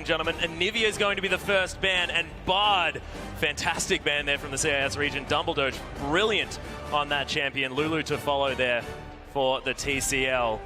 and gentlemen, Anivia is going to be the first ban, and Bard, fantastic ban there from the CIS region. Dumbledore, brilliant on that champion. Lulu to follow there for the TCL.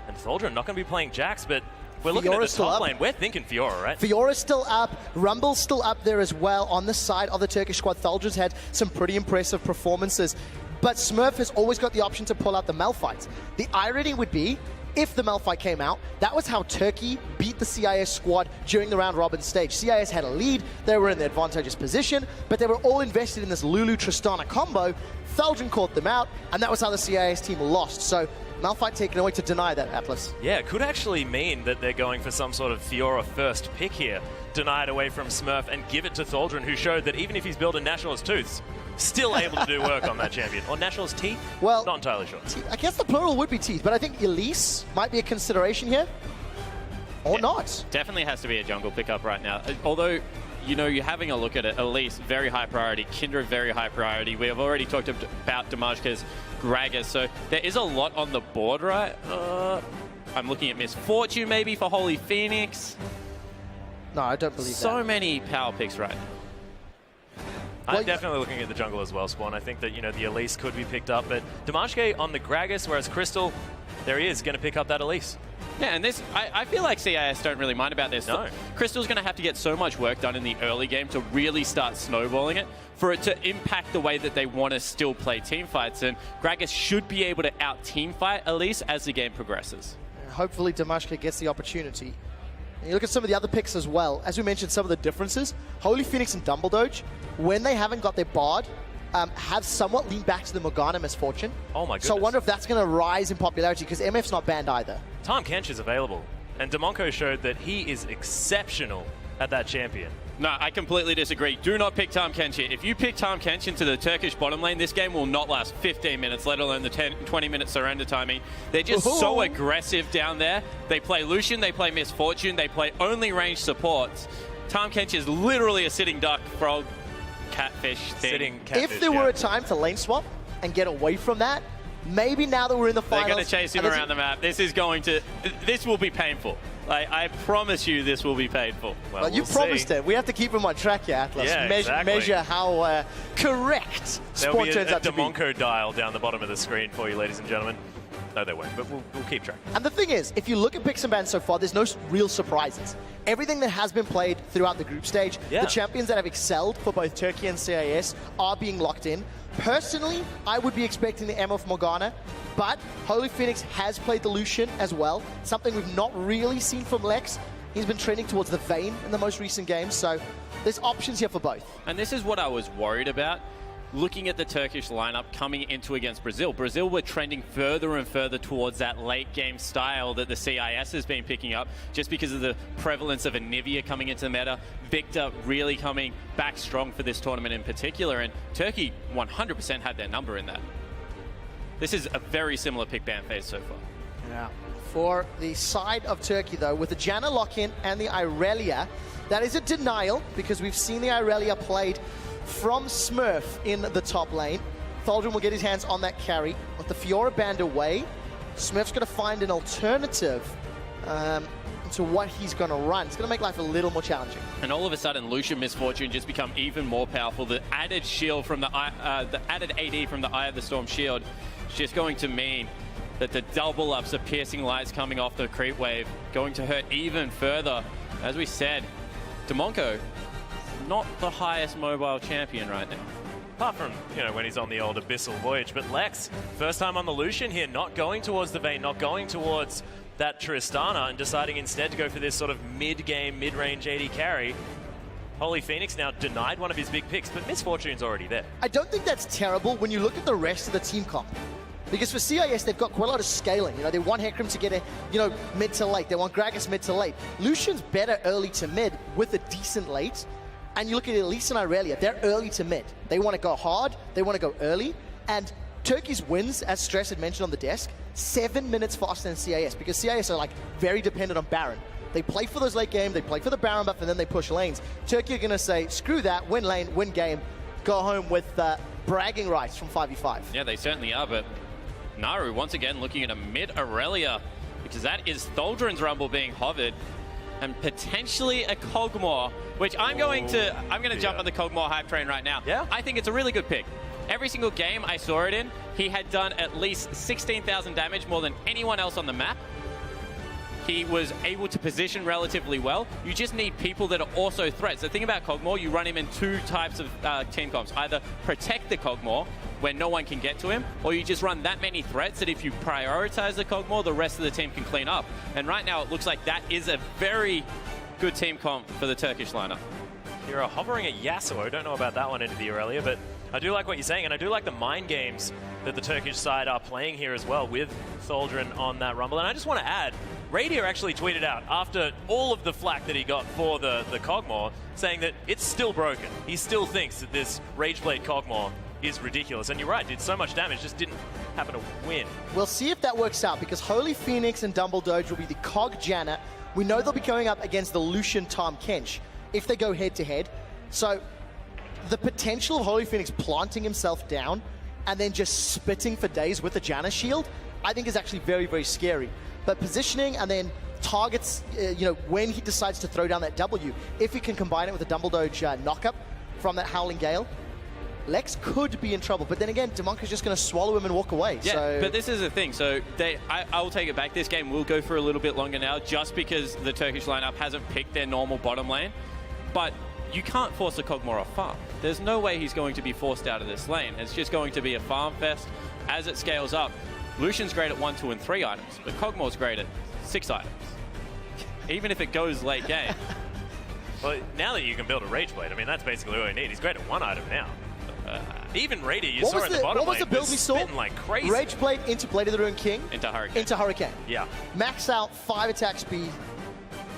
And Thaldron not going to be playing Jax, but we're looking at the top lane. We're thinking Fiora, right? Fiora's still up. Rumble's still up there as well on the side of the Turkish squad. Thaldron's had some pretty impressive performances. But Smurf has always got the option to pull out the Malphite. The irony would be, if the Malphite came out, that was how Turkey beat the CIS squad during the round robin stage. CIS had a lead, they were in the advantageous position, but they were all invested in this Lulu-Tristana combo. Thaldron caught them out, and that was how the CIS team lost. So Malphite taken away to deny that, Atlas. Yeah, it could actually mean that they're going for some sort of Fiora first pick here. Deny it away from Smurf and give it to Thaldron, who showed that even if he's building Nationalist Tooths, still able to do work on that champion. Or Nationalist Teeth? Well, not entirely sure. I guess the plural would be Teeth, but I think Elise might be a consideration here. Or not. Definitely has to be a jungle pickup right now. Although, you know, you're having a look at it, Elise, very high priority. Kindred, very high priority. We have already talked about Damashka's Gragas, so there is a lot on the board, right? I'm looking at Misfortune maybe for Holy Phoenix. No, I don't believe that. So many power picks right now. I'm definitely looking at the jungle as well, Spawn. I think that, you know, the Elise could be picked up, but Damashke on the Gragas, whereas Crystal, there he is, going to pick up that Elise. Yeah, and this, I feel like CIS don't really mind about this. No. Crystal's going to have to get so much work done in the early game to really start snowballing it for it to impact the way that they want to still play team fights. And Gragas should be able to out-team fight Elise as the game progresses. Hopefully Damashka gets the opportunity. And you look at some of the other picks as well. As we mentioned, some of the differences. Holy Phoenix and Dumbledore, when they haven't got their Bard, have somewhat leaned back to the Morgana Misfortune. Oh my goodness. So I wonder if that's going to rise in popularity, because MF's not banned either. Tahm Kench is available, and Demonko showed that he is exceptional at that champion. No, I completely disagree. Do not pick Tahm Kench here. If you pick Tahm Kench into the Turkish bottom lane, this game will not last 15 minutes, let alone the 20-minute surrender timing. They're just so aggressive down there. They play Lucian, they play Misfortune, they play only ranged supports. Tahm Kench is literally a sitting duck, frog, catfish thing. Sitting catfish, if there were a time to lane swap and get away from that, maybe now that we're in the finals... They're going to chase him around the map. This will be painful. I promise you this will be painful. Well, you promised it. We have to keep him on track here, Atlas. Yeah, exactly. Measure how correct There'll Sport turns out to be. There'll be a Demonko dial down the bottom of the screen for you, ladies and gentlemen. No, they won't, but we'll keep track. And the thing is, if you look at picks and bans so far, there's no real surprises. Everything that has been played throughout the group stage, the champions that have excelled for both Turkey and CIS are being locked in. Personally, I would be expecting the M of Morgana, but Holy Phoenix has played the Lucian as well, something we've not really seen from Lex. He's been trending towards the Vayne in the most recent games, so there's options here for both. And this is what I was worried about. Looking at the Turkish lineup coming into against Brazil. Brazil were trending further and further towards that late game style that the CIS has been picking up just because of the prevalence of Anivia coming into the meta. Victor really coming back strong for this tournament in particular, and Turkey 100% had their number in that. This is a very similar pick ban phase so far. Yeah. For the side of Turkey though, with the Janna lock-in and the Irelia, that is a denial because we've seen the Irelia played from Smurf in the top lane. Thaldron will get his hands on that carry. With the Fiora banned away, Smurf's going to find an alternative to what he's going to run. It's going to make life a little more challenging. And all of a sudden, Lucian Misfortune just become even more powerful. The added shield from the added AD from the Eye of the Storm shield is just going to mean that the double ups of piercing lights coming off the creep wave going to hurt even further. As we said, Demonko, not the highest mobile champion right now. Apart from, you know, when he's on the old Abyssal Voyage. But Lex, first time on the Lucian here, not going towards the Vayne, not going towards that Tristana, and deciding instead to go for this sort of mid-game, mid-range AD carry. Holy Phoenix now denied one of his big picks, but Misfortune's already there. I don't think that's terrible when you look at the rest of the team comp. Because for CIS, they've got quite a lot of scaling. You know, they want Hecarim to get a, mid to late. They want Gragas mid to late. Lucian's better early to mid with a decent late. And you look at Elise and Irelia, they're early to mid. They want to go hard, they want to go early. And Turkey's wins, as Stress had mentioned on the desk, 7 minutes faster than CIS, because CIS are like very dependent on Baron. They play for those late game, they play for the Baron buff, and then they push lanes. Turkey are going to say, screw that, win lane, win game, go home with bragging rights from 5v5. Yeah, they certainly are, but Naru once again looking at a mid Aurelia, because that is Thaldron's Rumble being hovered. and potentially a Kog'Maw, which I'm going to jump on the Kog'Maw hype train right now. Yeah. I think it's a really good pick. Every single game I saw it in, he had done at least 16,000 damage, more than anyone else on the map. He was able to position relatively well. You just need people that are also threats. The thing about Kog'Maw, you run him in two types of team comps. Either protect the Kog'Maw, where no one can get to him, or you just run that many threats that if you prioritize the Kog'Maw, the rest of the team can clean up. And right now, it looks like that is a very good team comp for the Turkish lineup. You're hovering at Yasuo. Don't know about that one into the earlier, but I do like what you're saying, and I do like the mind games that the Turkish side are playing here as well with Tholdren on that Rumble. And I just want to add, Radier actually tweeted out after all of the flack that he got for the Kog'Maw, saying that it's still broken. He still thinks that this Rageblade Kog'Maw is ridiculous. And you're right, did so much damage, just didn't happen to win. We'll see if that works out, because Holy Phoenix and Dumbledoge will be the Cog Janna. We know they'll be going up against the Lucian Tahm Kench if they go head-to-head. So the potential of Holy Phoenix planting himself down and then just spitting for days with the Janna shield, I think is actually very, very scary. But positioning and then targets, when he decides to throw down that W, if he can combine it with a Dumbledoge knock-up from that Howling Gale, Lex could be in trouble. But then again, Demonka's just going to swallow him and walk away. Yeah, so. But this is the thing. So I will take it back. This game will go for a little bit longer now, just because the Turkish lineup hasn't picked their normal bottom lane. But you can't force a Kog'Maw off farm. There's no way he's going to be forced out of this lane. It's just going to be a farm fest as it scales up. Lucian's great at 1, 2, and 3 items, but Kog'Maw's great at 6 items. Even if it goes late game. Well, now that you can build a Rageblade, I mean, that's basically all you need. He's great at 1 item now. Even Radier, you saw at the bottom lane, what was the build we saw? Spitting like crazy. Rageblade into Blade of the Ruined King. Into Hurricane. Into Hurricane. Yeah. Max out 5 attack speed.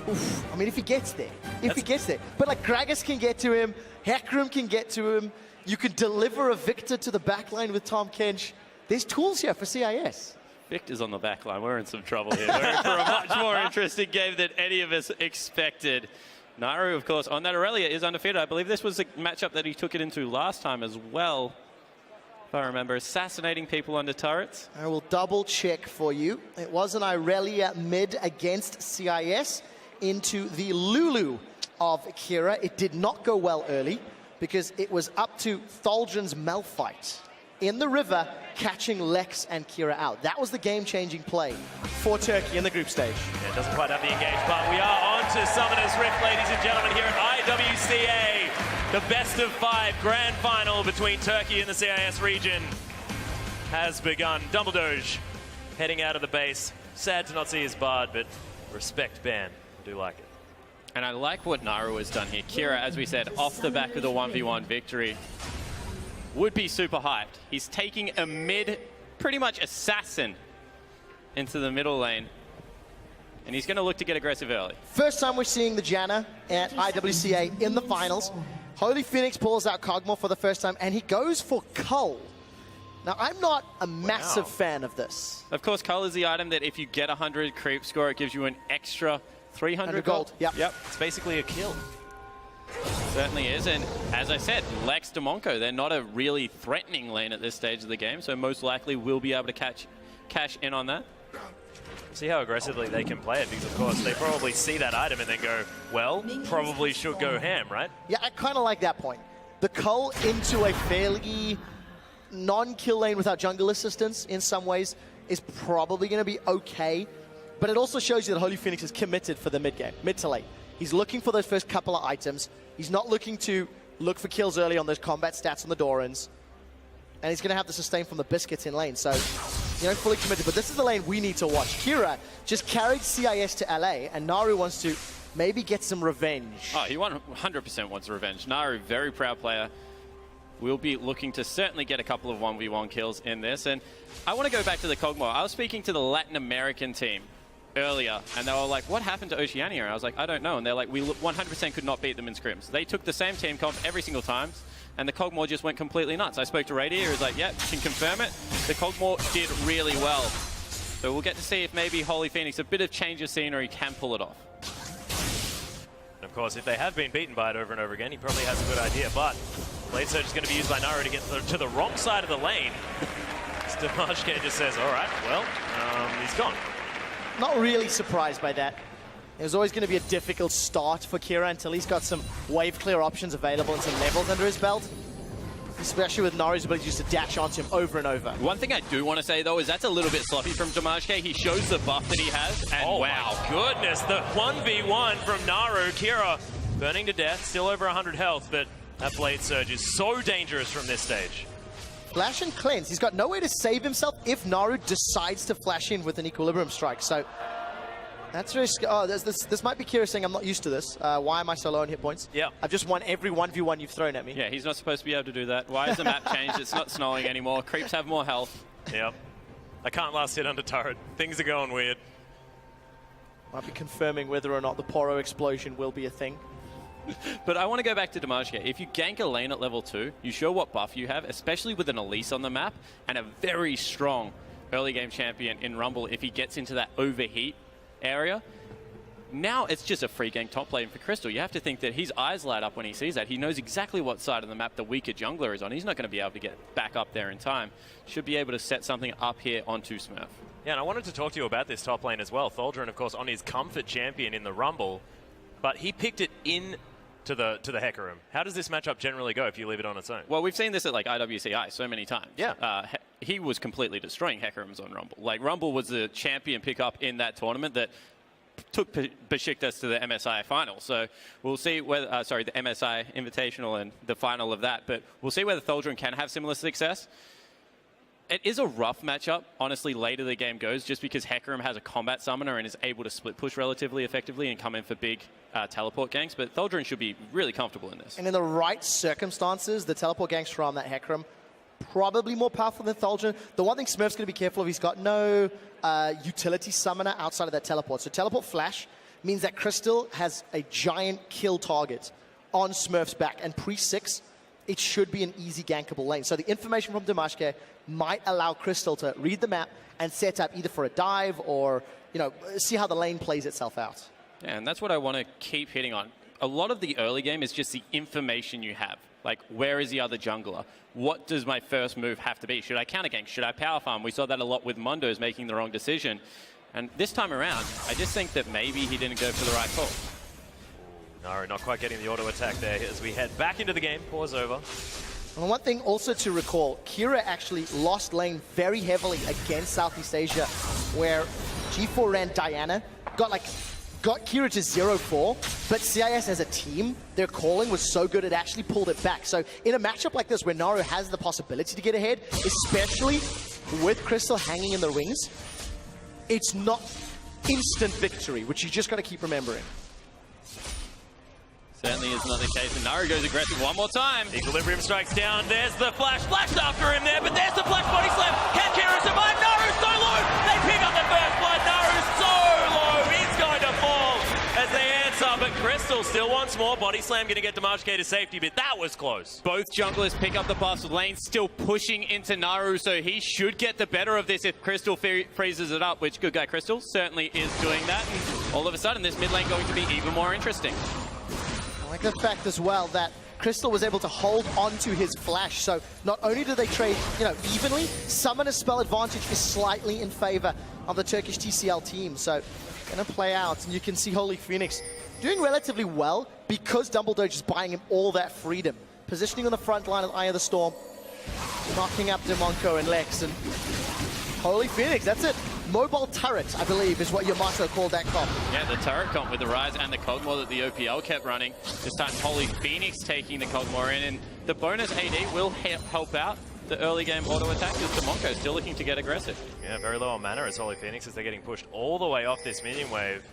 Oof. I mean, if he gets there. If he gets there. But like Gragas can get to him. Hecarim can get to him. You can deliver a Victor to the backline with Tahm Kench. There's tools here for CIS. Victor's on the backline. We're in some trouble here. We're in for a much more interesting game than any of us expected. Naru, of course, on that Aurelia is undefeated. I believe this was a matchup that he took it into last time as well, if I remember. Assassinating people under turrets. I will double check for you. It was an Irelia mid against CIS into the Lulu of Kira. It did not go well early because it was up to Tholdren's Malphite in the river, catching Lex and Kira out. That was the game-changing play for Turkey in the group stage. Yeah, it doesn't quite have the engage, but we are on to Summoner's Rift, ladies and gentlemen, here at IWCA. The best of 5 grand final between Turkey and the CIS region has begun. Dumbledoge heading out of the base. Sad to not see his Bard, but respect ban. I do like it. And I like what Naru has done here. Kira, as we said, off the back of the 1v1 victory, would be super hyped. He's taking a mid, pretty much assassin into the middle lane. And he's going to look to get aggressive early. First time we're seeing the Janna at IWCA in the finals. Holy Phoenix pulls out Kog'Maw for the first time, and he goes for Cull. Now, I'm not a massive fan of this. Of course, Cull is the item that if you get 100 creep score, it gives you an extra 300 gold. Yep. It's basically a kill. Certainly is, and as I said, Lex Demonko, they're not a really threatening lane at this stage of the game, so most likely we'll be able to cash in on that. See how aggressively they can play it, because of course they probably see that item and then go, well, probably should go ham, right? Yeah, I kind of like that point. The Cull into a fairly non-kill lane without jungle assistance in some ways is probably going to be okay, but it also shows you that Holy Phoenix is committed for the mid game, mid to late. He's looking for those first couple of items. He's not looking to look for kills early on those combat stats on the Dorans. And he's going to have the sustain from the Biscuits in lane. So, fully committed. But this is the lane we need to watch. Kira just carried CIS to LA, and Naru wants to maybe get some revenge. Oh, he 100% wants revenge. Naru, very proud player. We'll be looking to certainly get a couple of 1v1 kills in this. And I want to go back to the Kog'Maw. I was speaking to the Latin American team earlier, and they were like, what happened to Oceania? And I was like, I don't know. And they're like, we 100% could not beat them in scrims. They took the same team comp every single time, and the Kog'Maw just went completely nuts. I spoke to Radier, he was like, yep, can confirm it. The Kog'Maw did really well. So we'll get to see if maybe Holy Phoenix, a bit of change of scenery, can pull it off. And of course, if they have been beaten by it over and over again, he probably has a good idea, but Blade Surge is going to be used by Naru to get to the wrong side of the lane. Stamashke just says, all right, well, he's gone. Not really surprised by that. There's always going to be a difficult start for Kira until he's got some wave clear options available and some levels under his belt. Especially with Naru's ability just to dash onto him over and over. One thing I do want to say, though, is that's a little bit sloppy from Damashke. He shows the buff that he has, and oh wow. My goodness, the 1v1 from Naru. Kira burning to death, still over 100 health, but that Blade Surge is so dangerous from this stage. Flash and cleanse. He's got no way to save himself if Naru decides to flash in with an Equilibrium Strike. So that's very oh, this might be Kira saying, I'm not used to this. Why am I so low on hit points? Yeah. I've just won every 1v1 you've thrown at me. Yeah, he's not supposed to be able to do that. Why has the map changed? It's not snowing anymore. Creeps have more health. Yep. I can't last hit under turret. Things are going weird. Might be confirming whether or not the Poro explosion will be a thing. But I want to go back to Damashke. If you gank a lane at level 2, you show what buff you have, especially with an Elise on the map, and a very strong early game champion in Rumble if he gets into that overheat area. Now it's just a free gank top lane for Crystal. You have to think that his eyes light up when he sees that. He knows exactly what side of the map the weaker jungler is on. He's not going to be able to get back up there in time. Should be able to set something up here onto Smurf. Yeah, and I wanted to talk to you about this top lane as well. Thaldrun, of course, on his comfort champion in the Rumble, but he picked it in to the Hecarim room. How does this matchup generally go if you leave it on its own? Well, we've seen this at like IWCI so many times. Yeah. He was completely destroying Hecarims on Rumble. Like, Rumble was the champion pickup in that tournament that took Besiktas to the MSI final. So we'll see whether, the MSI Invitational and the final of that, but we'll see whether Thaldrun can have similar success. It is a rough matchup, honestly, later the game goes, just because Hecarim has a combat summoner and is able to split push relatively effectively and come in for big teleport ganks, but Thaldrun should be really comfortable in this. And in the right circumstances, the teleport ganks from that Hecarim, probably more powerful than Thaldrun. The one thing Smurf's going to be careful of, he's got no utility summoner outside of that teleport. So teleport flash means that Crystal has a giant kill target on Smurf's back, and pre-6, it should be an easy gankable lane. So the information from Damashke might allow Crystal to read the map and set up either for a dive or, you know, see how the lane plays itself out. Yeah, and that's what I want to keep hitting on. A lot of the early game is just the information you have. Like, where is the other jungler? What does my first move have to be? Should I counter gank? Should I power farm? We saw that a lot with Mundo's making the wrong decision. And this time around, I just think that maybe he didn't go for the right call. No, not quite getting the auto attack there as we head back into the game. Pause over. And one thing also to recall, Kira actually lost lane very heavily against Southeast Asia, where G4 ran Diana, got Kira to 0-4, but CIS as a team, their calling was so good it actually pulled it back. So in a matchup like this where Naru has the possibility to get ahead, especially with Crystal hanging in the rings, it's not instant victory, which you just got to keep remembering. Certainly is not the case, and Naru goes aggressive one more time. Equilibrium strikes down. There's the flash. Flashed after him there, but there's the flash body slam. Can Kira survive? Naru's so low. They pick up the first blood. Naru's so low. He's going to fall as they answer, but Crystal still wants more. Body slam going to get Damashke to safety, but that was close. Both junglers pick up the buffs. Lane still pushing into Naru, so he should get the better of this if Crystal freezes it up, which good guy Crystal certainly is doing that. And all of a sudden, this mid lane going to be even more interesting. I like the fact as well that Crystal was able to hold on to his flash, so not only do they trade, you know, evenly, summoner spell advantage is slightly in favor of the Turkish TCL team, so gonna play out, and you can see Holy Phoenix doing relatively well because Dumbledore is buying him all that freedom. Positioning on the front line of Eye of the Storm, knocking up Demonko and Lex, and Holy Phoenix, that's it. Mobile turret, I believe, is what Yamato called that comp. Yeah, the turret comp with the Rise and the Cogmore that the OPL kept running. This time, Holy Phoenix taking the Cogmore in, and the bonus AD will help out the early game auto attack as Demonko still looking to get aggressive. Yeah, very low on mana as Holy Phoenix as they're getting pushed all the way off this minion wave.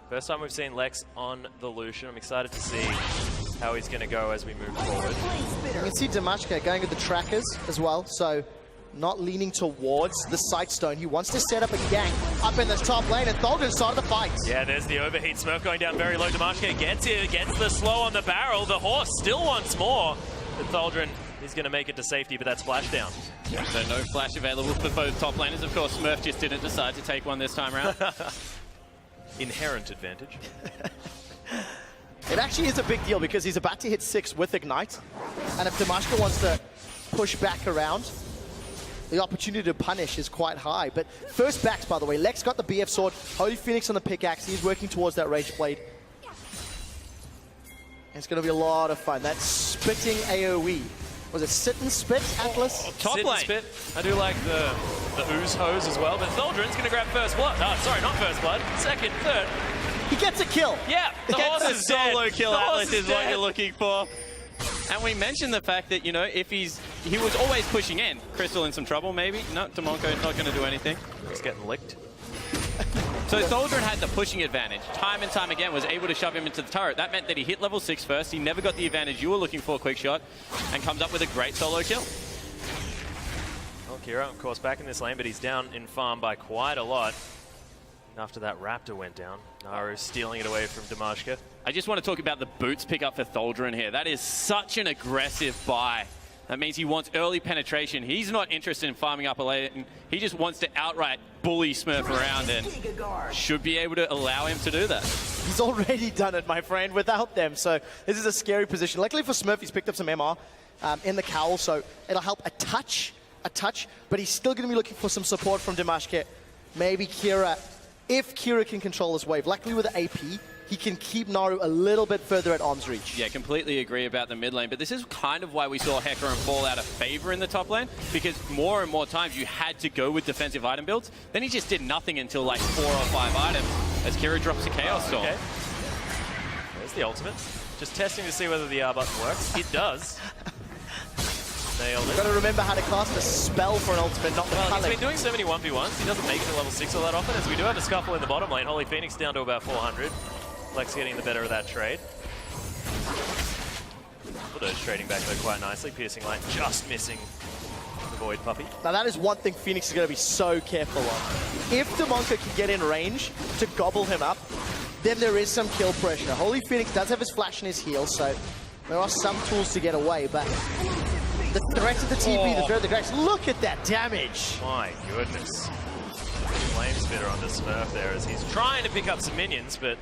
First time we've seen Lex on the Lucian. I'm excited to see how he's going to go as we move forward. You can see Damashke going with the trackers as well, so not leaning towards the Sightstone. He wants to set up a gank up in this top lane, and Thaldrun started the fight. Yeah, there's the overheat. Smurf going down very low. Damashke gets it, gets the slow on the barrel. The horse still wants more. But Thaldrun is going to make it to safety, but that's splashdown. So no flash available for both top laners. Of course, Smurf just didn't decide to take one this time around. Inherent advantage. It actually is a big deal because he's about to hit 6 with Ignite, and if Damashke wants to push back around, the opportunity to punish is quite high. But first backs, by the way. Lex got the BF sword. Holy Phoenix on the pickaxe. He's working towards that Rage Blade. It's going to be a lot of fun. That spitting AoE. Was it sit and spit, Atlas? Top sit lane. and spit. I do like the ooze hose as well, but Tholdren's going to grab first blood. Oh, sorry, not first blood. Second, third. He gets a kill. Yeah, the horse is dead. Solo kill, The Atlas, horse is what dead. you're looking for. And we mentioned the fact that, you know, if he was always pushing in. Crystal in some trouble, maybe? No, Demonko not going to do anything. He's getting licked. So Tholdren had the pushing advantage. Time and time again was able to shove him into the turret. That meant that he hit level 6 first. He never got the advantage you were looking for, quick shot, and comes up with a great solo kill. Well, Kira, of course, back in this lane, but he's down in farm by quite a lot. After that Raptor went down, Naru stealing it away from Damashka. I just want to talk about the boots pickup for Tholdren here. That is such an aggressive buy. That means he wants early penetration. He's not interested in farming up a lane. He just wants to outright bully Smurf around and should be able to allow him to do that. He's already done it, my friend, without them. So this is a scary position. Luckily for Smurf, he's picked up some MR in the cowl, so it'll help a touch, but he's still going to be looking for some support from Damashka. Maybe Kira, if Kira can control his wave. Luckily with the AP, he can keep Naru a little bit further at arm's reach. Yeah, completely agree about the mid lane, but this is kind of why we saw Hecarim fall out of favor in the top lane, because more and more times you had to go with defensive item builds. Then he just did nothing until like 4 or 5 items as Kira drops a Chaos Storm. Okay. There's the ultimate. Just testing to see whether the R button works. It does. Nailed it. Got to remember how to cast a spell for an ultimate, not the Well, culling. he's been doing so many 1v1s, he doesn't make it to level 6 all that often, as we do have a scuffle in the bottom lane. Holy Phoenix down to about 400. Lex getting the better of that trade. Bulldoze trading back though quite nicely. Piercing light just missing the Void Puppy. Now that is one thing Phoenix is going to be so careful of. If Demonko can get in range to gobble him up, then there is some kill pressure. Holy Phoenix does have his flash and his heal, so there are some tools to get away, but the threat of the TP, the threat of the Grax, look at that damage. My goodness. Flame Spitter onto Smurf there as he's trying to pick up some minions, but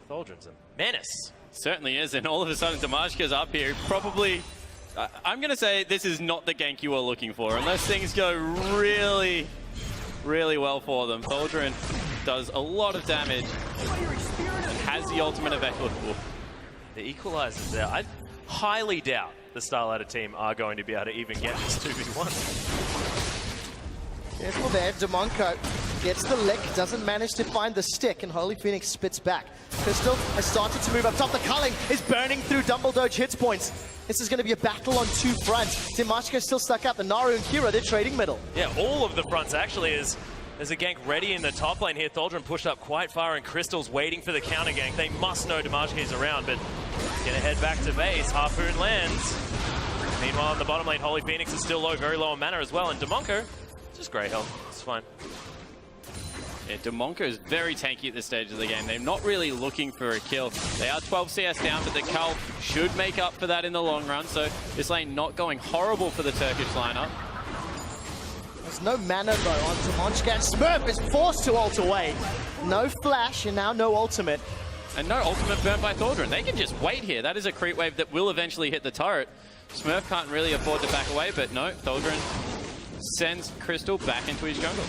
Tholdren's a menace. Certainly is, and all of a sudden Damashka's up here. Probably, I'm going to say this is not the gank you are looking for, unless things go really, really well for them. Tholdren does a lot of damage, has the ultimate available. The equalizers there. I highly doubt the Starlighter team are going to be able to even get this 2v1. Careful there, Demonko gets the lick, doesn't manage to find the stick, and Holy Phoenix spits back. Crystal has started to move up top. The culling is burning through Dumbledoge hits points. This is going to be a battle on 2 fronts. Damashka still stuck up, and Naru and Kira, they're trading middle. Yeah, all of the fronts actually is. There's a gank ready in the top lane here. Tholdren pushed up quite far, and Crystal's waiting for the counter gank. They must know Damashka is around, but gonna head back to base. Harpoon lands. Meanwhile, in the bottom lane, Holy Phoenix is still low, very low on mana as well, and Demonko, just great health. It's fine. Yeah, Demonko is very tanky at this stage of the game. They're not really looking for a kill. They are 12 CS down, but the Cull should make up for that in the long run. So this lane not going horrible for the Turkish lineup. There's no mana though on Demonko. Smurf is forced to ult away. No flash and now no ultimate. And no ultimate burnt by Tholdren. They can just wait here. That is a creep wave that will eventually hit the turret. Smurf can't really afford to back away, but no, Tholdren sends Crystal back into his jungle.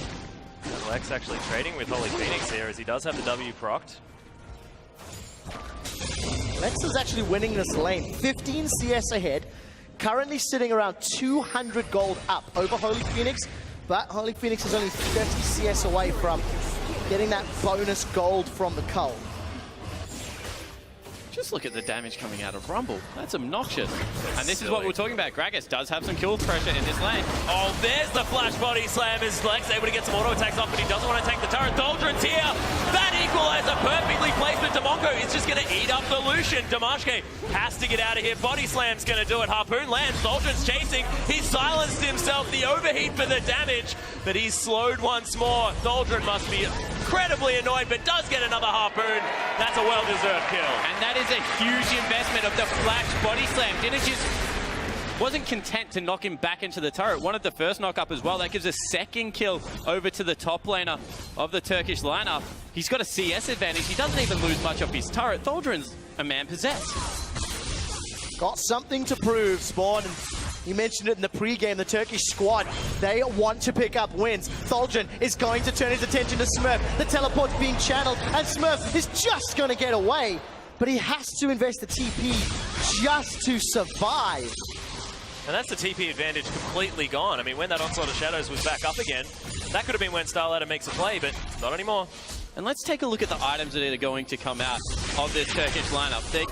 And Lex actually trading with Holy Phoenix here as he does have the W procced. Lex is actually winning this lane. 15 CS ahead. Currently sitting around 200 gold up over Holy Phoenix. But Holy Phoenix is only 30 CS away from getting that bonus gold from the Cull. Just look at the damage coming out of Rumble. That's obnoxious. And this is what we're talking about. Gragas does have some kill pressure in this lane. Oh, there's the flash body slam as Lex able to get some auto attacks off, but he doesn't want to take the turret. Tholdren's here. That equalizer perfectly placed, but Demonko is just going to eat up the Lucian. Damashka has to get out of here. Body slam's going to do it. Harpoon lands. Tholdren's chasing. He's silenced himself. The overheat for the damage, but he's slowed once more. Tholdren must be incredibly annoyed, but does get another Harpoon. That's a well-deserved kill. And that is a huge investment of the flash body slam. Didn't just wasn't content to knock him back into the turret. Wanted the first knock up as well. That gives a second kill over to the top laner of the Turkish lineup. He's got a CS advantage. He doesn't even lose much off his turret. Tholdren's a man possessed. Got something to prove, Spawn. And You mentioned it in the pregame, the Turkish squad, they want to pick up wins. Tholjin is going to turn his attention to Smurf. The teleport's being channeled, and Smurf is just going to get away. But he has to invest the TP just to survive. And that's the TP advantage completely gone. I mean, when that Onslaught of Shadows was back up again, that could have been when Starladder makes a play, but not anymore. And let's take a look at the items that are going to come out of this Turkish lineup. They're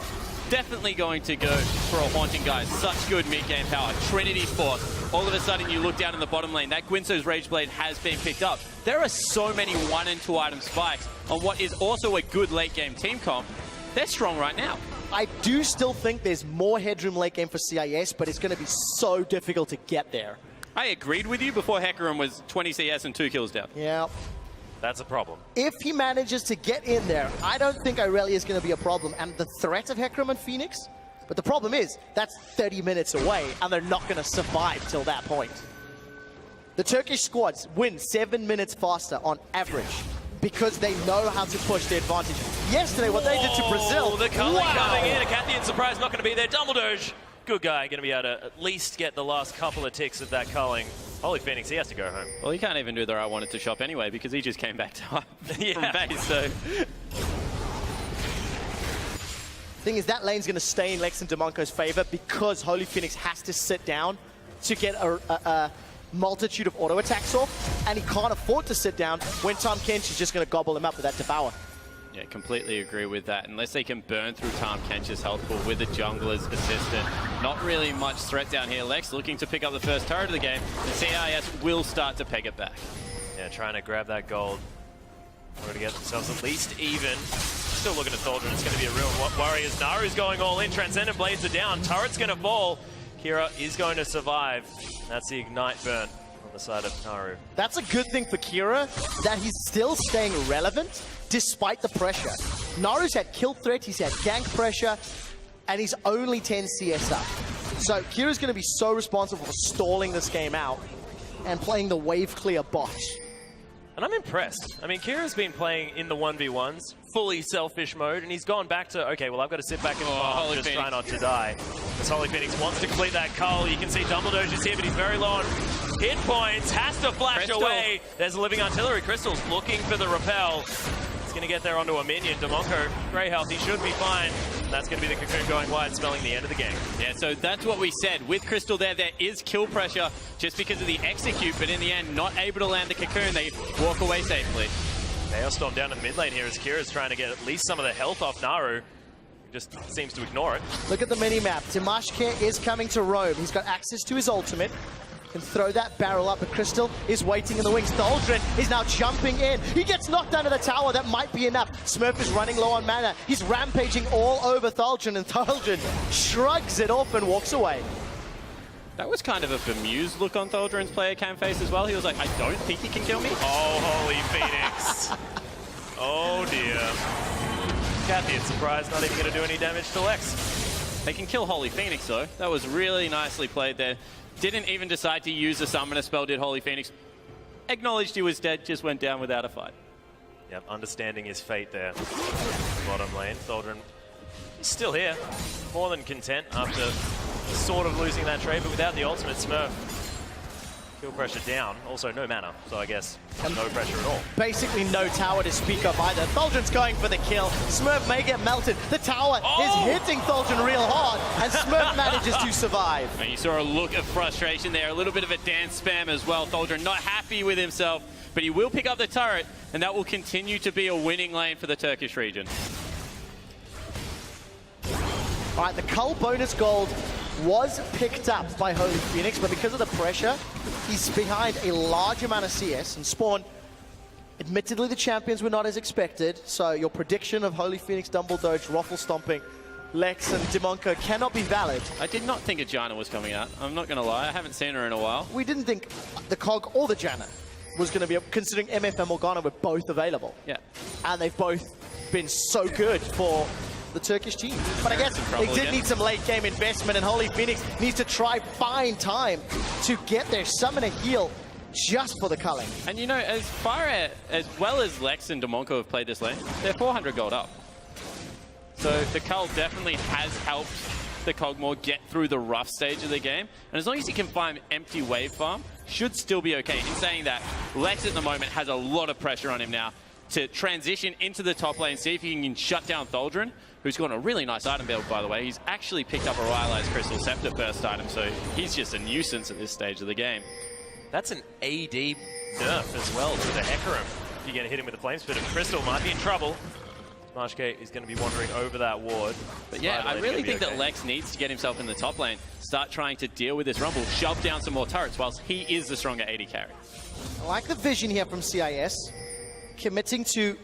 definitely going to go for a Haunting, guys. Such good mid-game power. Trinity Force. All of a sudden, you look down in the bottom lane. That Gwynso's Rage Blade has been picked up. There are so many 1- and 2-item spikes on what is also a good late-game team comp. They're strong right now. I do still think there's more headroom late game for CIS, but it's going to be so difficult to get there. I agreed with you before Hecarim was 20 CS and 2 kills down. Yeah. That's a problem. If he manages to get in there, I don't think Irelia is going to be a problem. And the threat of Hecarim and Phoenix, but the problem is, that's 30 minutes away, and they're not going to survive till that point. The Turkish squads win 7 minutes faster on average because they know how to push the advantage. Yesterday, what they did to Brazil. The culling coming in. A Cathian surprise not going to be there. Dumbledore, good guy, going to be able to at least get the last couple of ticks of that culling. Holy Phoenix, he has to go home. Well, he can't even do the I wanted to shop anyway because he just came back to from base, so... Thing is, that lane's going to stay in Lex and Demonco's favor because Holy Phoenix has to sit down to get a multitude of auto attacks off, and he can't afford to sit down when Tom Kench is just going to gobble him up with that Devour. Yeah, completely agree with that. Unless they can burn through Tom Kench's health pool with the jungler's assistant. Not really much threat down here. Lex looking to pick up the first turret of the game. The CIS will start to peg it back. Yeah, trying to grab that gold. We're going to get themselves at least even. Still looking at Tholjin. It's going to be a real worry as Naru's going all in. Transcendent Blades are down. Turret's going to fall. Kira is going to survive. That's the Ignite burn on the side of Naru. That's a good thing for Kira, that he's still staying relevant despite the pressure. Naru's had kill threat, he's had gank pressure, and he's only 10 CS up. So Kira's going to be so responsible for stalling this game out and playing the wave clear bot. And I'm impressed. I mean, Kira's been playing in the 1v1s, fully selfish mode, and he's gone back to, okay, well, I've got to sit back in the farm and just try not to die. This Holy Phoenix wants to complete that cull. You can see Dumbledore is here, but he's very low on hit points. Has to flash away. There's a living artillery. Crystal's looking for the repel. He's going to get there onto a minion. Demonco, great health. He should be fine. That's going to be the Cocoon going wide, spelling the end of the game. Yeah, so that's what we said. With Crystal there is kill pressure just because of the execute, but in the end, not able to land the Cocoon. They walk away safely. Chaos Storm down in the mid lane here as Kira's trying to get at least some of the health off Naru. Just seems to ignore it. Look at the mini-map. Dimashke is coming to roam. He's got access to his ultimate. Can throw that barrel up, but Crystal is waiting in the wings. Tholjin is now jumping in. He gets knocked under the tower. That might be enough. Smurf is running low on mana. He's rampaging all over Tholjin, and Tholjin shrugs it off and walks away. That was kind of a bemused look on Tholjin's player cam face as well. He was like, I don't think he can kill me. Oh, Holy Phoenix. Oh, dear. Cathy, it's surprised, not even going to do any damage to Lex. They can kill Holy Phoenix, though. That was really nicely played there. Didn't even decide to use the summoner spell, did Holy Phoenix. Acknowledged he was dead, just went down without a fight. Yep, understanding his fate there. Bottom lane, Tholjin is still here. More than content after sort of losing that trade, but without the ultimate Smurf. Kill pressure down, also no mana, so I guess no pressure at all. Basically no tower to speak of either. Tholjin's going for the kill. Smurf may get melted. The tower is hitting Tholjin real hard, and Smurf manages to survive. And you saw a look of frustration there, a little bit of a dance spam as well. Tholjin not happy with himself, but he will pick up the turret, and that will continue to be a winning lane for the Turkish region. All right, the cull bonus gold was picked up by Holy Phoenix, but because of the pressure, he's behind a large amount of CS. And Spawn, admittedly, the champions were not as expected, so your prediction of Holy Phoenix, Dumbledore, Ruffle Stomping, Lex, and Demonco cannot be valid. I did not think a Janna was coming out. I'm not going to lie. I haven't seen her in a while. We didn't think the Cog or the Janna was going to be, considering MF and Morgana were both available. Yeah. And they've both been so good for the Turkish team. But I guess they did need some late game investment, and Holy Phoenix needs to try find time to get their summoner heal just for the culling. And you know, as well as Lex and Demonco have played this lane, they're 400 gold up. So the cull definitely has helped the Cogmore get through the rough stage of the game. And as long as he can find empty wave farm, should still be okay. In saying that, Lex at the moment has a lot of pressure on him now to transition into the top lane, see if he can shut down Tholdren, who's got a really nice item build, by the way. He's actually picked up a Rylai's Crystal Scepter first item, so he's just a nuisance at this stage of the game. That's an AD nerf as well to the Hecarim. If you're going to hit him with a Flame Spitter, Crystal might be in trouble. Smashgate is going to be wandering over that ward. But yeah, I really think that Lex needs to get himself in the top lane, start trying to deal with this Rumble, shove down some more turrets, whilst he is the stronger AD carry. I like the vision here from CIS, committing to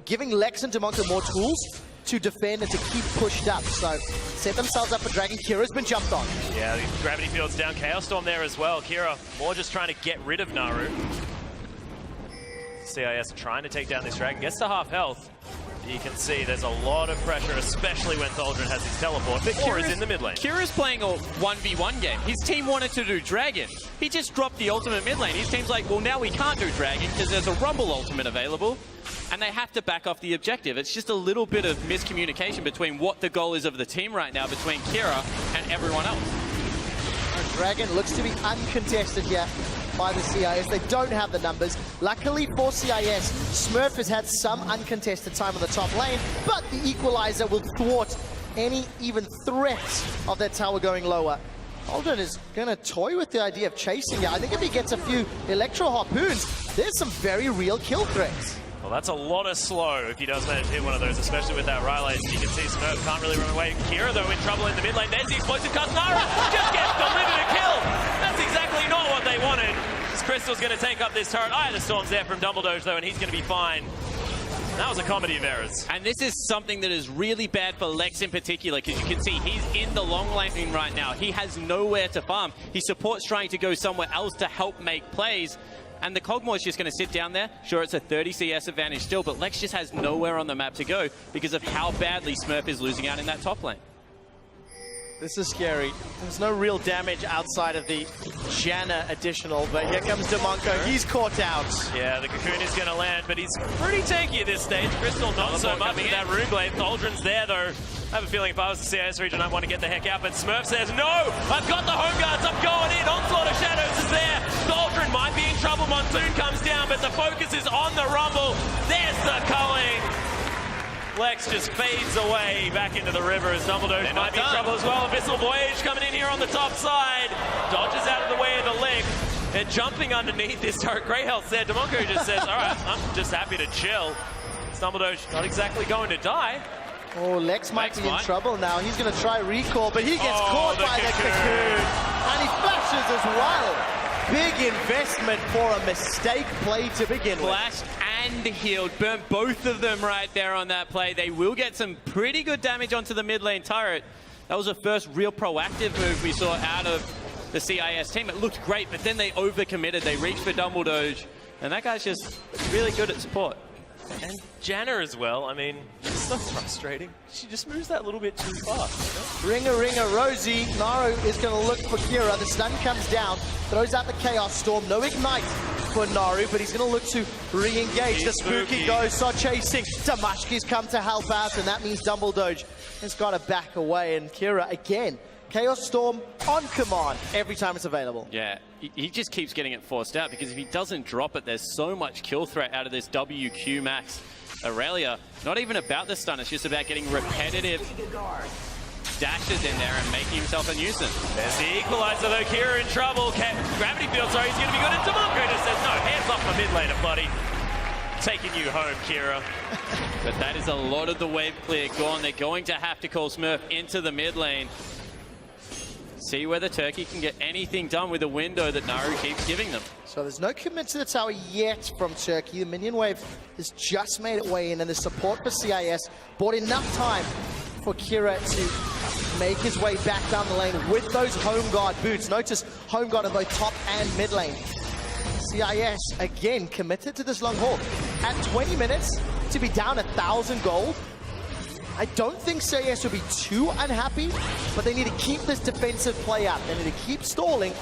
giving Lex and Demonko more tools to defend and to keep pushed up. So set themselves up for Dragon. Kira's been jumped on. Yeah, the Gravity Field's down. Chaos Storm there as well. Kira more just trying to get rid of Naru. CIS trying to take down this Dragon. Gets to half health. You can see there's a lot of pressure, especially when Tholdren has his teleport. But Kira's in the mid lane. Kira's playing a 1v1 game. His team wanted to do Dragon. He just dropped the ultimate mid lane. His team's like, well, now we can't do Dragon because there's a Rumble ultimate available. And they have to back off the objective. It's just a little bit of miscommunication between what the goal is of the team right now, between Kira and everyone else. Dragon looks to be uncontested here by the CIS. They don't have the numbers. Luckily for CIS, Smurf has had some uncontested time on the top lane, but the equalizer will thwart any even threat of that tower going lower. Holden is going to toy with the idea of chasing it. I think if he gets a few Electro Harpoons, there's some very real kill threats. Well, that's a lot of slow if he does manage to hit one of those, especially with that Rylai. You can see Smurf can't really run away. Kira, though, in trouble in the mid lane. There's the explosive cast. Nara just gets delivered a kill. That's exactly not what they wanted. This Crystal's going to take up this turret. The Storm's there from Dumbledore, though, and he's going to be fine. That was a comedy of errors. And this is something that is really bad for Lex in particular, because you can see he's in the long lane right now. He has nowhere to farm. His support's trying to go somewhere else to help make plays. And the Cogmore's just going to sit down there. Sure, it's a 30 CS advantage still, but Lex just has nowhere on the map to go because of how badly Smurf is losing out in that top lane. This is scary. There's no real damage outside of the Janna additional, but here comes Demonko. He's caught out. Yeah, the Cocoon is going to land, but he's pretty tanky at this stage. Crystal not so much with that Rune Blade. Tholdren's there, though. I have a feeling if I was the CIS region, I'd want to get the heck out, but Smurf says, no, I've got the home guards, I'm going in. Onslaught of Shadows is there. Tholdren might be in trouble. Monsoon comes down, but the focus is on the Rumble. There's the culling. Lex just fades away back into the river as Dumbledore might be in trouble as well. Abyssal Voyage coming in here on the top side. Dodges out of the way of the leg. And jumping underneath this turret. Great health there. Demonko just says, all right, I'm just happy to chill. Dumbledore's not exactly going to die. Oh, Lex might be in trouble now. He's going to try recall, but he gets caught by the Cocoon. And he flashes as well. Big investment for a mistake play to begin with. Flashed and healed. Burnt both of them right there on that play. They will get some pretty good damage onto the mid lane turret. That was the first real proactive move we saw out of the CIS team. It looked great, but then they overcommitted. They reached for Dumbledore, and that guy's just really good at support. And Janna as well. I mean, it's so frustrating. She just moves that little bit too fast. You know? Ringer, Rosie. Naru is going to look for Kira. The stun comes down, throws out the Chaos Storm. No ignite for Naru, but he's going to look to re-engage. The spooky ghosts are chasing. Damashki's come to help out, and that means Dumbledore has got to back away. And Kira, again, Chaos Storm on command every time it's available. Yeah, he just keeps getting it forced out because if he doesn't drop it, there's so much kill threat out of this WQ max. Aurelia, not even about the stun, it's just about getting repetitive dashes in there and making himself a nuisance. There's the equalizer though, Kira in trouble. Gravity Field, sorry, he's going to be good. And Demonko just says, no, hands off my mid laner, buddy. Taking you home, Kira. But that is a lot of the wave clear gone. They're going to have to call Smurf into the mid lane. See whether Turkey can get anything done with the window that Naru keeps giving them. So there's no commit to the tower yet from Turkey. The minion wave has just made its way in, and the support for CIS bought enough time for Kira to make his way back down the lane with those home guard boots. Notice home guard in both top and mid lane. CIS, again, committed to this long haul. At 20 minutes, to be down 1,000 gold, I don't think CIS will be too unhappy, but they need to keep this defensive play up. They need to keep stalling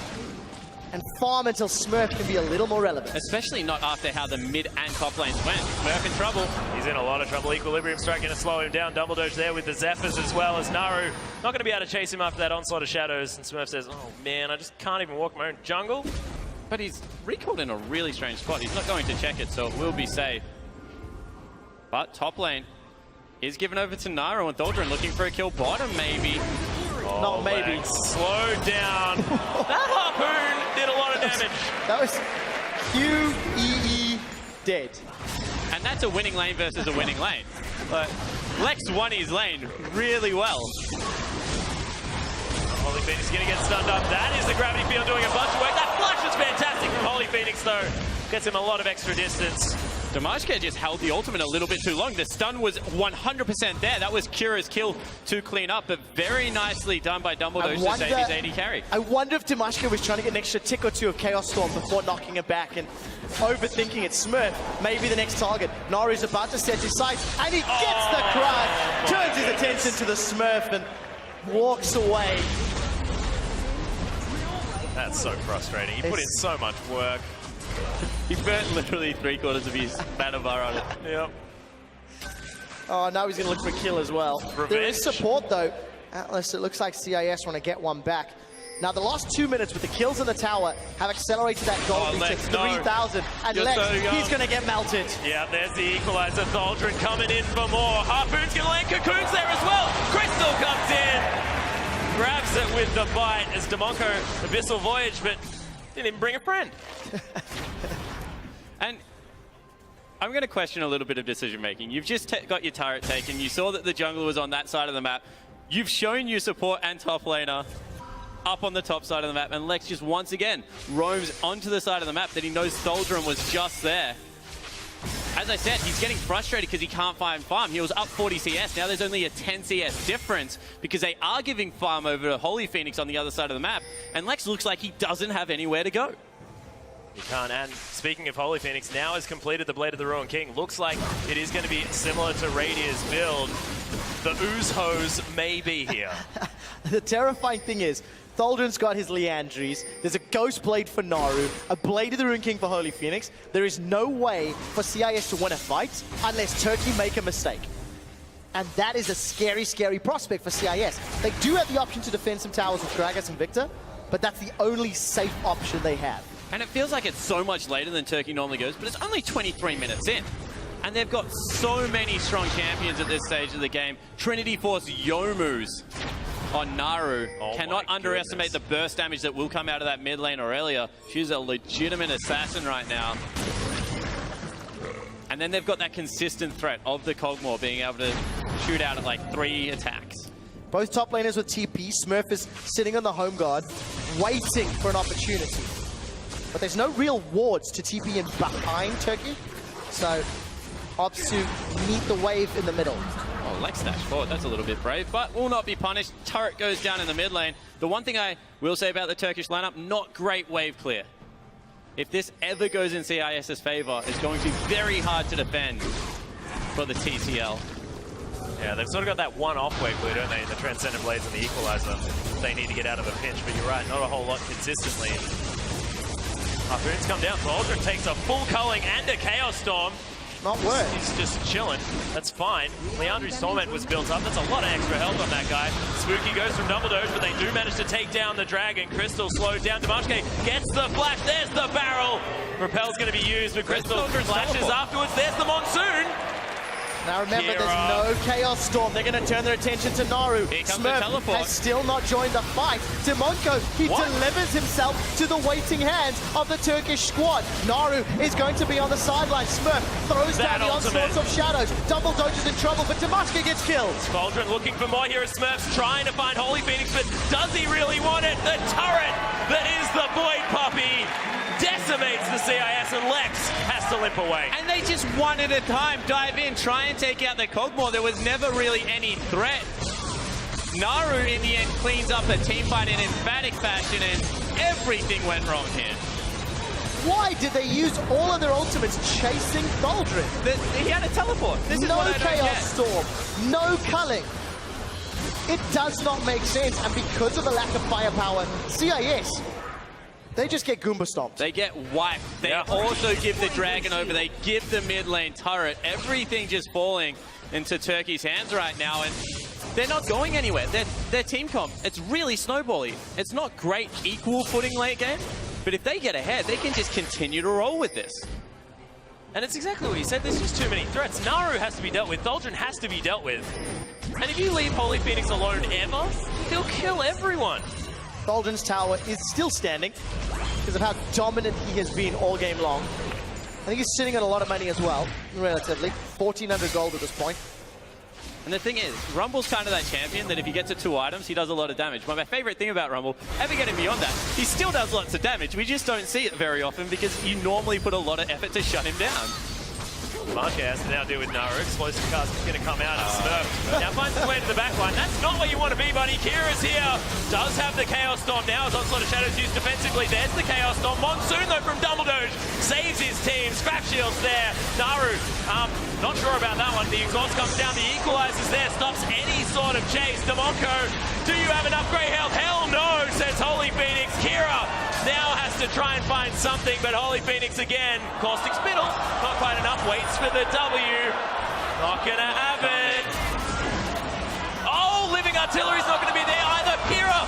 and farm until Smurf can be a little more relevant. Especially not after how the mid and top lanes went. Smurf in trouble. He's in a lot of trouble. Equilibrium strike going to slow him down. Double Doge there with the Zephyrs as well as Naru. Not going to be able to chase him after that onslaught of shadows. And Smurf says, oh man, I just can't even walk my own jungle. But he's recalled in a really strange spot. He's not going to check it, so it will be safe. But top lane is given over to Naru, and Thaldrin looking for a kill bottom, maybe. Oh, Not maybe. Slow down. That harpoon did a lot of damage. That was QEE dead. And that's a winning lane versus a winning lane. But Lex won his lane really well. Holy Phoenix is going to get stunned up. That is the gravity field doing a bunch of work. That flash is fantastic from Holy Phoenix, though. Gets him a lot of extra distance. Damashka just held the ultimate a little bit too long. The stun was 100% there. That was Kira's kill to clean up, but very nicely done by Dumbledore to save his AD carry. I wonder if Damashka was trying to get an extra tick or two of Chaos Storm before knocking it back and overthinking it. Smurf, maybe the next target. Naru's about to set his sights, and he gets the crush, turns his attention to the Smurf, and walks away. That's so frustrating. He put in so much work. He burnt literally 3/4 of his mana bar on it. Yep. Oh, now he's going to look for kill as well. Revenge. There is support, though. Atlas, it looks like CIS want to get one back. Now, the last 2 minutes with the kills in the tower have accelerated that goal reach to 3,000. And You're Lex, so young. He's going to get melted. Yeah, there's the equalizer. Thaldrin coming in for more. Harpoon's going to land Cocoons there as well. Crystal comes in. Grabs it with the bite as Demonko Abyssal Voyage, but didn't even bring a friend. And I'm going to question a little bit of decision making. You've just got your turret taken. You saw that the jungler was on that side of the map. You've shown your support and top laner up on the top side of the map, and Lex just once again roams onto the side of the map that he knows Thaldrin was just there. As I said, he's getting frustrated because he can't find farm. He was up 40 CS. Now there's only a 10 CS difference because they are giving farm over to Holy Phoenix on the other side of the map, and Lex looks like he doesn't have anywhere to go. You can't. And speaking of Holy Phoenix, now has completed the Blade of the Ruined King. Looks like it is going to be similar to Radier's build. The ooze hose may be here. The terrifying thing is, Thaldrin's got his Leandries, there's a Ghost Blade for Naru, a Blade of the Ruined King for Holy Phoenix. There is no way for CIS to win a fight unless Turkey make a mistake. And that is a scary, scary prospect for CIS. They do have the option to defend some towers with Gragas and Victor, but that's the only safe option they have. And it feels like it's so much later than Turkey normally goes, but it's only 23 minutes in. And they've got so many strong champions at this stage of the game. Trinity Force Youmu's on Naru. Cannot underestimate the burst damage that will come out of that mid lane Aurelia. She's a legitimate assassin right now. And then they've got that consistent threat of the Kog'Maw being able to shoot out at like 3 attacks. Both top laners with TP. Smurf is sitting on the home guard, waiting for an opportunity. But there's no real wards to TP in behind Turkey, so opts to meet the wave in the middle. Oh, Lex dash forward, that's a little bit brave, but will not be punished. Turret goes down in the mid lane. The one thing I will say about the Turkish lineup, not great wave clear. If this ever goes in CIS's favor, it's going to be very hard to defend for the TCL. Yeah, they've sort of got that one off wave clear, don't they? The Transcendent Blades and the Equalizer. They need to get out of a pinch, but you're right, not a whole lot consistently. Harpoons come down. Thaldrin takes a full culling and a Chaos Storm. Not worse. He's just chilling. That's fine. Leandri's Torment was built up. That's a lot of extra health on that guy. Spooky goes from Double Doge, but they do manage to take down the Dragon. Crystal slowed down. Damashke gets the flash. There's the barrel. Repel's going to be used, but Crystal flashes afterwards. There's the Monsoon. Now remember, Kira. there's no Chaos Storm. They're going to turn their attention to Naru. Here comes the Smurf teleport. has still not joined the fight. Demonko, he delivers himself to the waiting hands of the Turkish squad. Naru is going to be on the sideline. Smurf throws down the onslaughts of shadows. Double Doge is in trouble, but Damashka gets killed. Thaldrin looking for more here as Smurf's trying to find Holy Phoenix, but does he really want it? The turret that is the Void Puppy decimates the CIS, and Lex has to limp away. And they just one at a time dive in, try and take out the Kog'Maw. There was never really any threat. Naru in the end cleans up a team fight in emphatic fashion, and everything went wrong here. Why did they use all of their ultimates chasing Thaldrin? He had a teleport. This is No what I don't Chaos get. Storm, no culling. It does not make sense, and because of the lack of firepower, CIS They just get Goomba stomped. They get wiped. They also give the Dragon over. They give the mid lane turret. Everything just falling into Turkey's hands right now. And they're not going anywhere. Their team comp, it's really snowbally. It's not great equal footing late game. But if they get ahead, they can just continue to roll with this. And it's exactly what you said. There's just too many threats. Naru has to be dealt with. Doldrin has to be dealt with. And if you leave Holy Phoenix alone ever, he'll kill everyone. Doldrin's tower is still standing because of how dominant he has been all game long. I think he's sitting on a lot of money as well, relatively. 1,400 gold at this point. And the thing is, Rumble's kind of that champion that if he gets to 2 items, he does a lot of damage. But my favorite thing about Rumble, ever getting beyond that, he still does lots of damage. We just don't see it very often because you normally put a lot of effort to shut him down. Marquez has to now deal with Naru. Explosive cast is going to come out and Smurf. Now finds his way to the back line. That's not where you want to be, buddy. Kira's here. Does have the Chaos Storm now as Onslaught of Shadows used defensively. There's the Chaos Storm. Monsoon, though, from Dumbledore saves his team. Scrap Shield's there. Naru, not sure about that one. The exhaust comes down. The equalizer's there. Stops any sort of chase. Demonco, do you have enough grey health? Hell no, says Holy Phoenix. Kira now has to try and find something, but Holy Phoenix again. Caustic Spittle, not quite enough. Waits for the W. Not gonna have it. Oh, Living Artillery's not gonna be there either. Kira,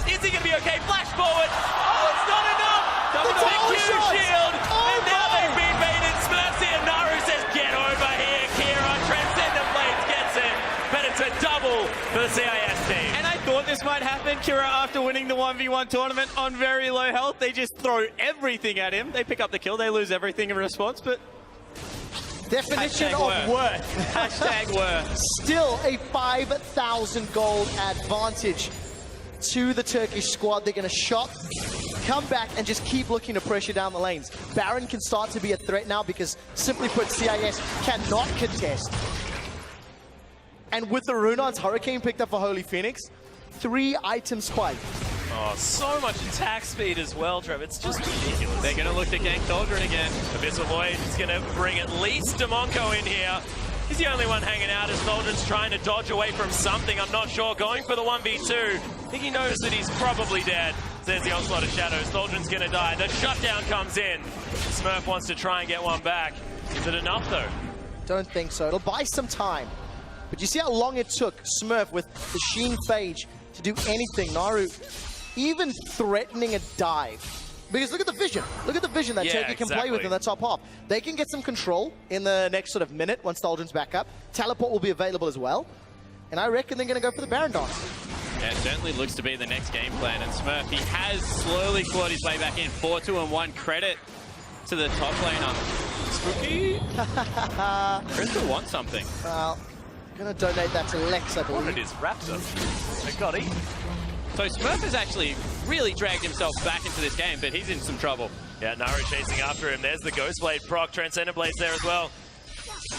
is he gonna be okay? Flash forward. Oh, it's not enough. Double huge shield. And now they've been baited. Smurfs here. Naru says, get over here, Kira. Transcendent Blades gets it. But it's a double for the CIS team. And I thought this might happen. Kira, after winning the 1v1 tournament on very low health, they just throw everything at him. They pick up the kill. They lose everything in response, but Definition Hashtag of worth. Hashtag worth. Still a 5,000 gold advantage to the Turkish squad. They're going to shot, come back, and just keep looking to pressure down the lanes. Baron can start to be a threat now because, simply put, CIS cannot contest. And with the Runon's Hurricane picked up for Holy Phoenix, 3-item spike. Oh, so much attack speed as well, Trev. It's just ridiculous. They're going to look to gank Doldrin again. Abyssal Void is going to bring at least Demonco in here. He's the only one hanging out as Doldrin's trying to dodge away from something. I'm not sure. Going for the 1v2. I think he knows that he's probably dead. There's the Onslaught of Shadows. Doldrin's going to die. The shutdown comes in. Smurf wants to try and get one back. Is it enough, though? Don't think so. It'll buy some time. But you see how long it took Smurf with the Sheen Phage to do anything. Naru even threatening a dive. Because look at the vision. Look at the vision that Turkey can play with in the top half. They can get some control in the next sort of minute once Doldrin's back up. Teleport will be available as well. And I reckon they're going to go for the Baron dance. Yeah, it certainly looks to be the next game plan. And Smurf, he has slowly clawed his way back in. 4-2-1. Credit to the top laner. Spooky. Crystal wants something. Well, going to donate that to Lex, I believe. What it is, Raptor. They got eaten. So Smurf has actually really dragged himself back into this game, but he's in some trouble. Yeah, Naru chasing after him. There's the Ghostblade proc. Transcendent Blade's there as well.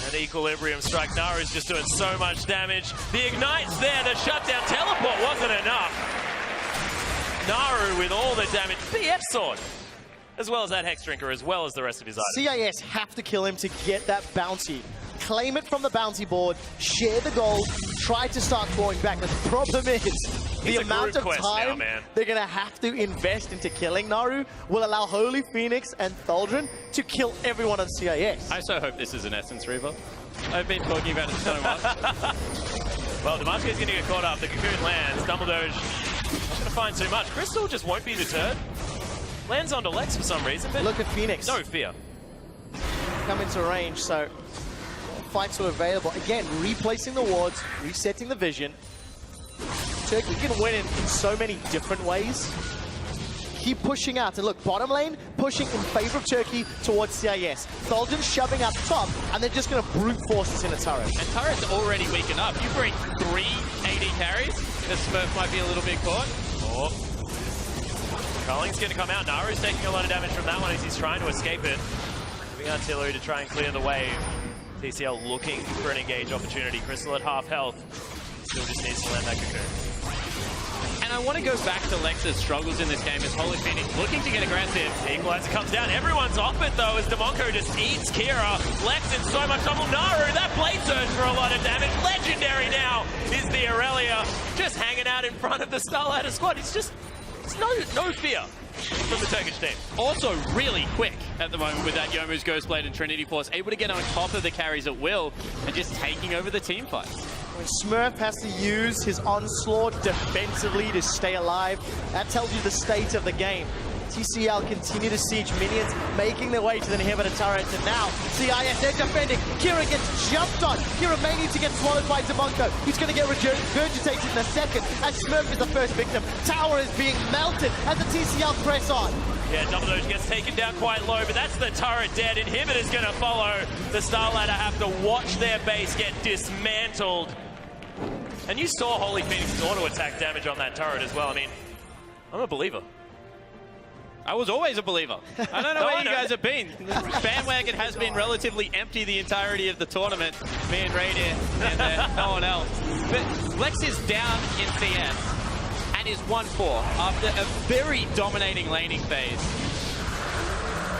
And Equilibrium Strike. Naru's just doing so much damage. The Ignite's there. The shutdown teleport wasn't enough. Naru with all the damage. BF Sword. As well as that Hex Drinker, as well as the rest of his items. CIS have to kill him to get that bounty. Claim it from the bounty board, share the gold, try to start clawing back. The problem is, the amount of time they're going to have to invest into killing Naru will allow Holy Phoenix and Doldrin to kill everyone on CIS. I so hope this is an Essence Reaver. I've been talking about it so much. Well, Demonco is going to get caught up. The Cocoon lands. Dumbledore not going to find too much. Crystal just won't be deterred. Lands onto Lex for some reason, but look at Phoenix. No fear. Come into range, so fights are available. Again, replacing the wards, resetting the vision. Turkey can win in so many different ways. Keep pushing out. And look, bottom lane, pushing in favor of Turkey towards CIS. Doldrin shoving up top, and they're just going to brute force this in a turret. And turret's already weak enough. You bring 3 AD carries, the Smurf might be a little bit caught. Oh. Carling's going to come out. Naru's taking a lot of damage from that one as he's trying to escape it. Moving Artillery to try and clear the way. TCL looking for an engage opportunity. Crystal at half health. Still just needs to land that Cocoon. And I want to go back to Lex's struggles in this game as Holy Phoenix looking to get aggressive. Equalizer comes down. Everyone's off it though as Demonco just eats Kira. Lex in so much trouble. Naru, that Blade Surge for a lot of damage. Legendary now is the Aurelia. Just hanging out in front of the Starlighter squad. It's just, it's no fear. from the Turkish team. Also really quick at the moment with that Youmu's Ghostblade and Trinity Force, able to get on top of the carries at will and just taking over the team fight. When Smurf has to use his onslaught defensively to stay alive, that tells you the state of the game. TCL continue to siege minions, making their way to the inhibitor turret, and now CIS, they're defending. Kira gets jumped on. Kira may need to get swallowed by Demonko. He's going to get regurgitated in a second, as Smurf is the first victim. Tower is being melted as the TCL press on. Yeah, Dumbledore gets taken down quite low, but that's the turret dead. Inhibitor's going to follow. The Star Ladder have to watch their base get dismantled. And you saw Holy Phoenix's auto-attack damage on that turret as well. I mean, I'm a believer. I was always a believer. I don't know where you guys have been. The bandwagon has been relatively empty the entirety of the tournament. Me and Ray here, and no one else. But Lex is down in CS and is 1-4 after a very dominating laning phase.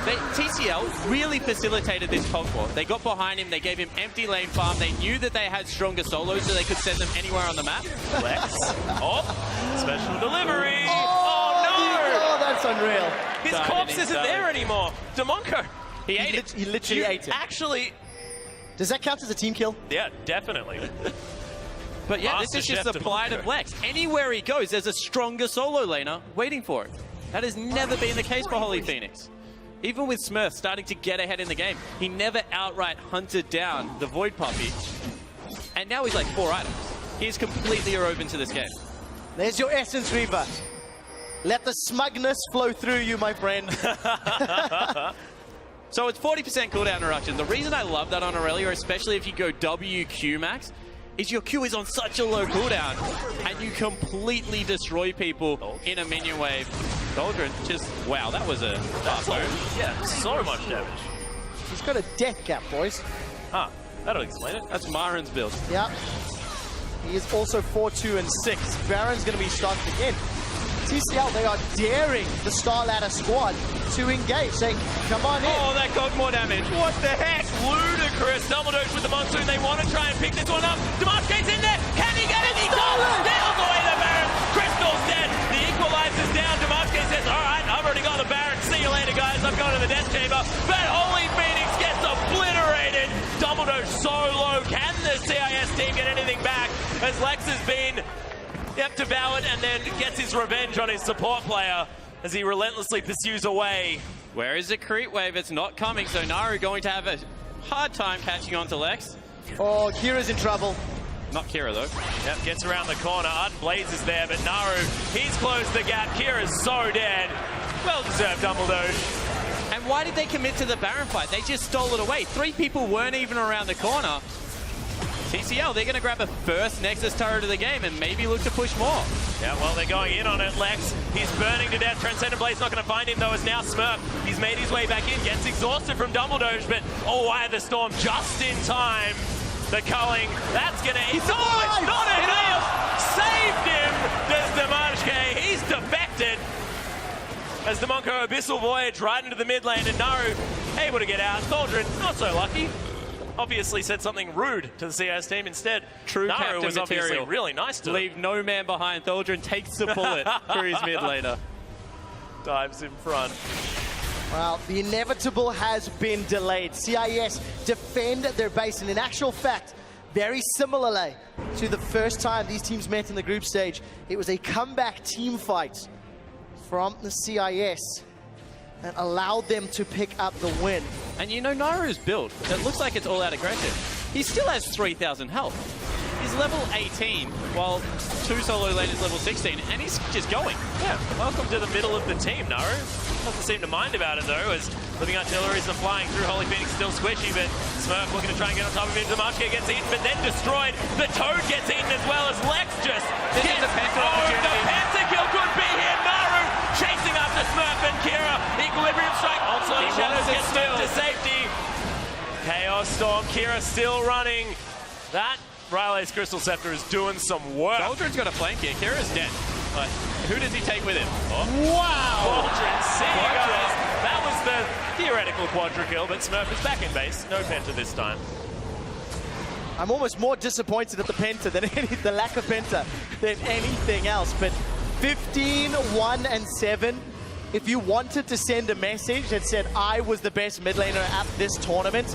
TCL really facilitated this Cog War. They got behind him, they gave him empty lane farm, they knew that they had stronger solos so they could send them anywhere on the map. Lex, special delivery. Oh, that's unreal. His corpse isn't there anymore. Demonko. He ate it. He literally ate it. Actually, Does that count as a team kill? yeah, definitely. But yeah, this is just the plight of Lex. Anywhere he goes, there's a stronger solo laner waiting for it. That has never been the case for Holy Phoenix. Even with Smurf starting to get ahead in the game, he never outright hunted down the Void Puppy. And now he's like 4 items. He's completely open to this game. There's your Essence Reaver. Let the smugness flow through you, my friend. So it's 40% cooldown reduction. The reason I love that on Aurelia, especially if you go WQ max, is your Q is on such a low cooldown, and you completely destroy people in a minion wave. Doldrin just, wow, that was a tough move. Yeah, so much damage. He's got a death cap, boys. Ah, that'll explain it. That's Marin's build. Yeah. He is also 4-2 and 6. Baron's going to be starting again. TCL, they are daring the Star Ladder squad to engage, saying, come on in. Oh, that got more damage. What the heck? Ludicrous. Dumbledore with the Monsoon. They want to try and pick this one up. Demonko's in there. Can he get it? He does. Steals away the Baron. Crystal's dead. The equalizer's down. Demonko says, all right, I've already got the Baron. See you later, guys. I'm going to the death chamber. But Holy Phoenix gets obliterated. Dumbledore so low. Can the CIS team get anything back? As Lex has been devoured and then gets his revenge on his support player as he relentlessly pursues away. Where is the creep wave? It's not coming, so Naru going to have a hard time catching on to Lex. Oh, Kira's in trouble. Not Kira, though. Yep, gets around the corner. Ardent Blaze is there, but Naru, he's closed the gap. Kira's so dead. Well-deserved, Dumbledore. And why did they commit to the Baron fight? They just stole it away. 3 people weren't even around the corner. TCL, they're going to grab a first Nexus turret of the game and maybe look to push more. Yeah, well, they're going in on it. Lex, he's burning to death. Transcendent Blade's not going to find him, though, as now Smurf. He's made his way back in, gets exhausted from Dumbledore, but Wire the Storm just in time. The culling, that's going to... It's not enough! Saved him! There's Demarche. He's defected. As Demonko Abyssal Voyage right into the mid lane, and Naru able to get out. Doldrin, not so lucky. Obviously said something rude to the CIS team instead. True Naru captain was obviously material. really nice to leave no man behind. Doldrin takes the bullet for his mid laner. Dives in front. Well, the inevitable has been delayed. CIS defend their base, and in actual fact, very similarly to the first time these teams met in the group stage, it was a comeback team fight from the CIS that allowed them to pick up the win. And you know Naru's build, it looks like it's all out aggression. He still has 3,000 health. He's level 18, while 2 solo laners level 16, and he's just going. Yeah, welcome to the middle of the team, Naru. Doesn't seem to mind about it, though, as living artilleries are flying through. Holy Phoenix still squishy, but Smurf looking to try and get on top of him. Demarche gets eaten, but then destroyed. The Toad gets eaten as well as Lex just This is a penta opportunity. The pentakill could be here. Naru chasing after Smurf and Kira. Equilibrium strike. Also, Shadows gets Smurf to safety. Chaos Storm, Kira still running. That Riley's Crystal Scepter is doing some work. Doldrin's got a flank here. Kira's dead. But who does he take with him? Oh. Wow! Doldrin, see you guys. That was the theoretical quadra kill, but Smurf is back in base. No Penta this time. I'm almost more disappointed at the Penta than the lack of Penta than anything else. But 15, 1, and 7. if you wanted to send a message that said, I was the best mid laner at this tournament,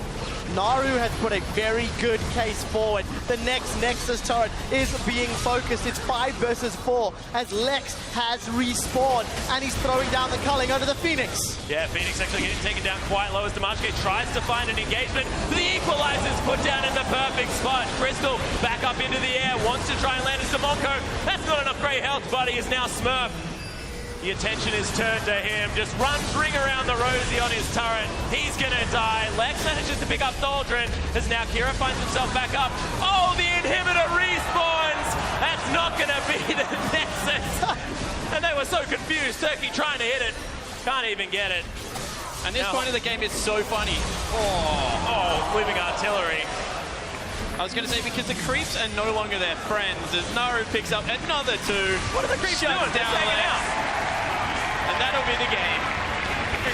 Naru has put a very good case forward. The next Nexus turret is being focused. It's 5 versus 4 as Lex has respawned and he's throwing down the culling under the Phoenix. Yeah, Phoenix actually getting taken down quite low as Demarche tries to find an engagement. The equalizer's put down in the perfect spot. Crystal back up into the air, wants to try and land as Demonco. That's not enough great health, but he is now Smurf. The attention is turned to him. Just runs ring around the rosy on his turret. He's gonna die. Lex manages to pick up Thaldrin as now Kira finds himself back up. Oh, the inhibitor respawns. That's not gonna be the Nexus. And they were so confused. Turkey trying to hit it. Can't even get it. And this point of the game is so funny. Oh, living artillery. I was going to say, because the creeps are no longer their friends, as Naru picks up another 2. What are the creeps doing? They're taking out. And that'll be the game.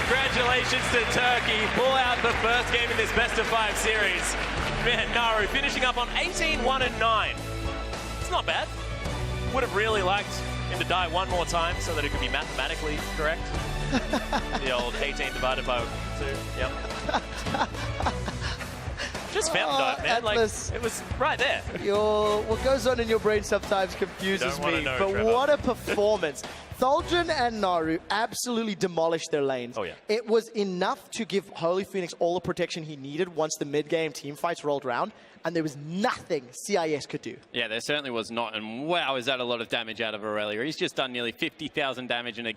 Congratulations to Turkey. Pull out the first game in this best-of-5 series. Man, Naru finishing up on 18-1-9. It's not bad. Would have really liked him to die one more time so that it could be mathematically correct. The old 18 divided by 2. Yep. Just fountain dive, man. Atlas. Like, it was right there. What goes on in your brain sometimes confuses me, know, but Trevor. what a performance. Thaldrin and Naru absolutely demolished their lanes. Oh, yeah. It was enough to give Holy Phoenix all the protection he needed once the mid-game team fights rolled around, and there was nothing CIS could do. Yeah, there certainly was not. And wow, is that a lot of damage out of Aurelia. He's just done nearly 50,000 damage in a